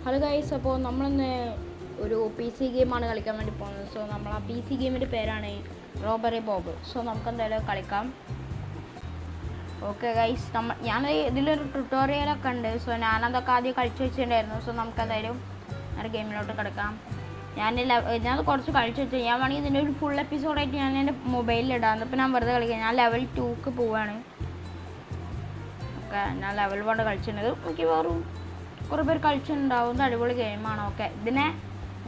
Hello guys, അപ്പോൾ നമ്മളിന്ന് ഒരു PC ഗെയിമാണ് കളിക്കാൻ വേണ്ടി പോകുന്നത്. സോ നമ്മൾ ആ PC ഗെയിമിൻ്റെ പേരാണ് റോബറി ബോബ്. സോ നമുക്ക് എന്തായാലും കളിക്കാം. ഓക്കെ ഗൈസ്, ഞാൻ ഇതിലൊരു ട്യൂട്ടോറിയലൊക്കെ ഉണ്ട്. സോ ഞാനതൊക്കെ ആദ്യം കളിച്ച് വെച്ചിട്ടുണ്ടായിരുന്നു. സോ നമുക്ക് എന്തായാലും ഗെയിമിലോട്ട് കിടക്കാം. ഞാൻ കുറച്ച് കളിച്ച് വെച്ചു. ഞാൻ വേണമെങ്കിൽ ഇതിൻ്റെ ഒരു ഫുൾ എപ്പിസോഡായിട്ട് ഞാൻ എൻ്റെ മൊബൈലിലിടാം. എന്നിപ്പോൾ ഞാൻ വെറുതെ കളിക്കാം. ഞാൻ ലെവൽ 2ക്ക് പോവാണ്. ഓക്കെ, ഞാൻ ലെവൽ 1 കളിച്ചിട്ടുണ്ട്. എനിക്ക് വേറും കുറേ പേര് കളിച്ചിട്ടുണ്ടാവും. അടിപൊളി ഗെയിമാണ്. ഓക്കെ, ഇതിനെ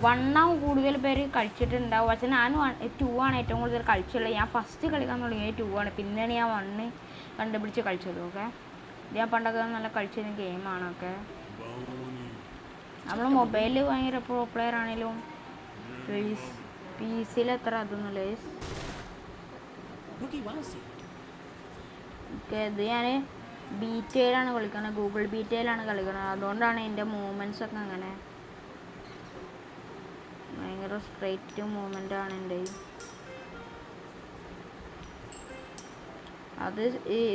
1 കൂടുതൽ പേര് കളിച്ചിട്ടുണ്ടാവും. പക്ഷേ ഞാൻ 2 ആണ് ഏറ്റവും കൂടുതൽ കളിച്ചുള്ളത്. ഞാൻ ഫസ്റ്റ് കളിക്കാൻ തുടങ്ങിയത് 2 ആണ്. പിന്നെയാണ് ഞാൻ 1 കണ്ടുപിടിച്ച് കളിച്ചത്. ഓക്കെ, ഇത് ഞാൻ പണ്ടൊക്കെ നല്ല കളിച്ചിരുന്ന ഗെയിമാണ്. ഓക്കെ, നമ്മൾ മൊബൈലിൽ ഭയങ്കര പ്രോ പ്ലെയർ ആണെങ്കിലും PC അത്ര അതൊന്നുമില്ല. ഓക്കെ, ഇത് ഞാൻ ബീറ്റയിലാണ് കളിക്കുന്നത്. ഗൂഗിൾ ബീറ്റയിലാണ് കളിക്കുന്നത്. അതുകൊണ്ടാണ് എൻ്റെ മൂവ്മെൻറ്റ്സ് ഒക്കെ അങ്ങനെ ഭയങ്കര സ്ട്രെയിറ്റ് മൂവ്മെൻ്റ് ആണ് എൻ്റെ.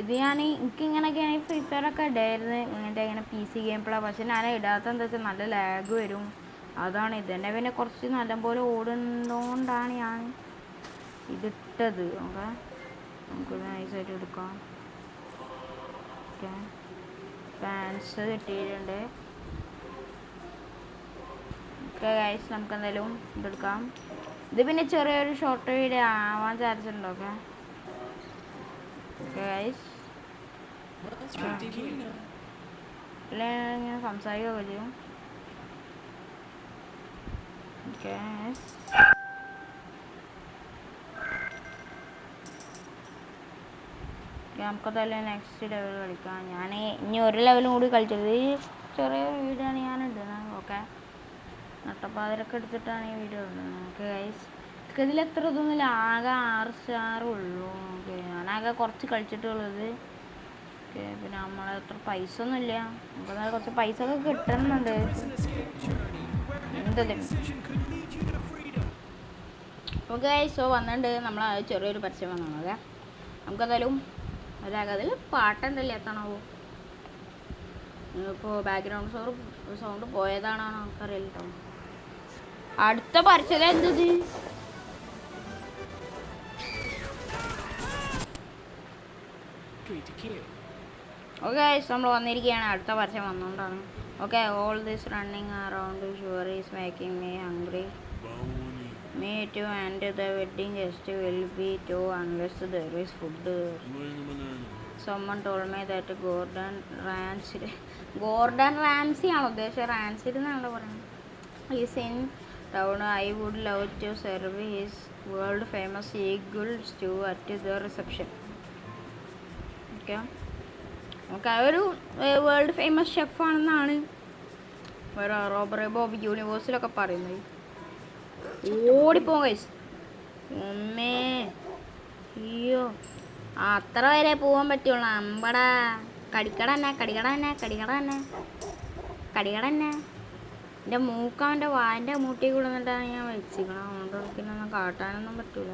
ഇത് എനിക്കിങ്ങനെയൊക്കെയാണ് ഫ്രീ ഫയറൊക്കെ ഇടായിരുന്നു. ഇങ്ങനെ PC ഗെയിം പ്ലേ. പക്ഷെ ഞാൻ ഇടാത്ത എന്താ വെച്ചാൽ നല്ല ലാഗ് വരും. അതാണ് ഇതെന്നെ പിന്നെ കുറച്ച് നല്ലപോലെ ഓടുന്നതുകൊണ്ടാണ് ഞാൻ ഇതിട്ടത്. ഓക്കെ, നമുക്ക് നൈസായിട്ട് എടുക്കാം. ഓക്കെ, ഫാൻസ് കിട്ടിയിട്ടുണ്ട്. ഓക്കെ ഗൈസ്, നമുക്ക് എന്തായാലും ഇതെടുക്കാം. ഇത് പിന്നെ ചെറിയൊരു ഷോർട്ട് വീഡിയോ ആവാൻ ചാൻസ് ഉണ്ട്. ഓക്കെ ഗൈസ്, ഞാൻ സംസാരിക്കുകയൊക്കെ ചെയ്യും. ഓക്കെ, നമുക്കതല്ലേ നെക്സ്റ്റ് ലെവൽ കളിക്കാം. ഞാൻ ഇനി ഒരു ലെവലും കൂടി കളിച്ചത്. ഈ ചെറിയ വീഡിയോ ആണ് ഞാൻ ഇടുന്നത്. ഓക്കെ, നട്ടപ്പാതിരൊക്കെ എടുത്തിട്ടാണ് ഈ വീഡിയോ ഇടുന്നത്. ഓക്കെ ഗൈസ്, ഇതിൽ എത്ര ഇതൊന്നുമില്ല. ആകെ 6 സ്റ്റാർ ഉള്ളൂ. ഓക്കെ, ഞാനാകെ കുറച്ച് കളിച്ചിട്ടുള്ളത്. ഓക്കെ, പിന്നെ നമ്മളത്ര പൈസ ഒന്നുമില്ല. നമുക്ക് കുറച്ച് പൈസ ഒക്കെ കിട്ടുന്നുണ്ട്. എന്തല്ലേ ഓക്കെ ഗൈസ്, സോ വന്നിട്ടുണ്ട്. നമ്മൾ ചെറിയൊരു പരസ്യം വന്നാണ്. ഓക്കെ, നമുക്കെന്തായാലും അതിൽ പാട്ടുണ്ടല്ലേ എത്തണമോ. ഇപ്പോൾ ബാക്ക്ഗ്രൗണ്ട് സൗണ്ട് പോയതാണോ നമുക്കറിയില്ല കേട്ടോ. അടുത്ത പരസ്യം എന്തത്? ഓക്കെ, നമ്മൾ വന്നിരിക്കുകയാണ്. അടുത്ത പരസ്യം വന്നുകൊണ്ടാണ്. Okay, all this running around sure is making me hungry. Me too, and the wedding guest will be too unless there is food. Someone told me that Gordon Ramsay ആണ് ഉദ്ദേശിച്ചത്. റാൻസിഡ് എന്നാണല്ലോ പറയുന്നത്. He's in town. I would love to serve his world famous eagle stew at the reception. Okay, നമുക്ക് ഒരു world famous ഷെഫാണെന്നാണ് robbery Bob യൂണിവേഴ്സിലൊക്കെ പറയുന്നത്. ഓടിപ്പോകും guys. ഉമ്മേ, അയ്യോ, അത്ര വരെ പോകാൻ പറ്റുള്ളൂ. അമ്പടാ, കടിക്കട തന്നെ. എൻ്റെ മൂക്കവൻ്റെ വാൻ്റെ മൂട്ടി കൊടുന്നിട്ടാണ് ഞാൻ വെച്ചിരിക്കണം. അതുകൊണ്ട് പിന്നെ ഒന്നും കാട്ടാനൊന്നും പറ്റൂല.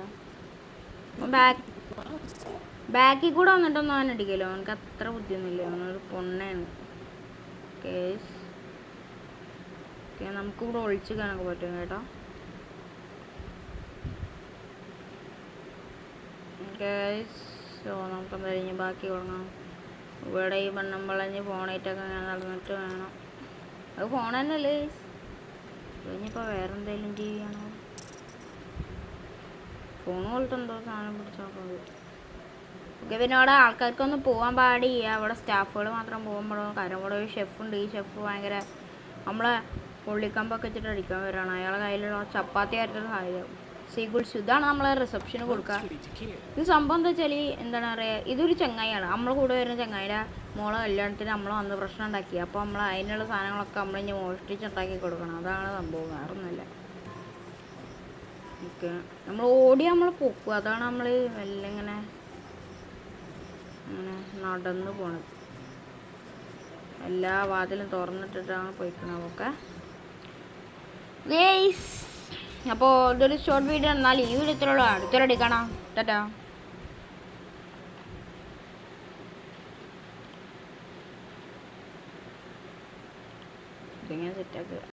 ബാക്കിൽ കൂടെ വന്നിട്ടൊന്നും അവൻ അടിക്കല്ലോ. അവനക്ക് അത്ര ബുദ്ധിയൊന്നുമില്ല. അവനൊരു പൊണ്ണയാണ്. കേസ് നമുക്കിവിടെ ഒളിച്ച് കാണാൻ പറ്റും കേട്ടോ. സോ നമുക്ക് എന്തായാലും ബാക്കി കൊടുക്കണം. ഇവിടെ ഈ വണ്ണം വളഞ്ഞ് ഫോണായിട്ടൊക്കെ ഞാൻ നടന്നിട്ട് വേണം. അത് ഫോൺ തന്നെയല്ലേ. കഴിഞ്ഞിപ്പോൾ വേറെ എന്തെങ്കിലും ചെയ്യാണോ? ഫോൺ പോലത്തുണ്ടോ സാധനം പിടിച്ചാൽ മതി. ഓക്കെ, പിന്നെ അവിടെ ആൾക്കാർക്കൊന്നും പോകാൻ പാടില്ല. അവിടെ സ്റ്റാഫുകൾ മാത്രം പോകുമ്പോഴോ. കാരണം ഇവിടെ ഒരു ഷെഫുണ്ട്. ഈ ഷെഫ് ഭയങ്കര നമ്മളെ പൊള്ളിക്കമ്പൊക്കെ വെച്ചിട്ട് അടിക്കാൻ വരാണ്. അയാളെ കയ്യിലുള്ള ചപ്പാത്തി ആയിട്ടൊരു സാധ്യത സീഗുൾസ്. ഇതാണ് നമ്മളെ റിസപ്ഷന് കൊടുക്കുക. ഇത് സംഭവം എന്താ വെച്ചാൽ എന്താണ് പറയുക, ഇതൊരു ചങ്ങായിയാണ്. നമ്മളെ കൂടെ വരുന്ന ചങ്ങായിയുടെ മോളെ കല്യാണത്തിന് നമ്മൾ വന്ന് പ്രശ്നം ഉണ്ടാക്കി. അപ്പോൾ നമ്മൾ അതിനുള്ള സാധനങ്ങളൊക്കെ നമ്മളിനി മോഷ്ടിച്ചുണ്ടാക്കി കൊടുക്കണം. അതാണ് സംഭവം, വേറെ ഒന്നുമില്ല. ഓക്കെ, നമ്മൾ നമ്മൾ പൊക്കും. അതാണ് നമ്മൾ മെല്ലെ ഇങ്ങനെ നടന്ന് പോണത്. എല്ലാ വാതിലും തുറന്നിട്ടിട്ടാണ് പോയിക്കണത്. ഓക്കെ ഗൈസ്, അപ്പോൾ ഇതൊരു ഷോർട്ട് വീഡിയോ. എന്നാൽ ഈ വീഡിയോ ഇത്രയുള്ളൂ. അടുത്തൊരു കാണാം. ടാറ്റാ. ഇതിങ്ങനെ സെറ്റാക്കുക.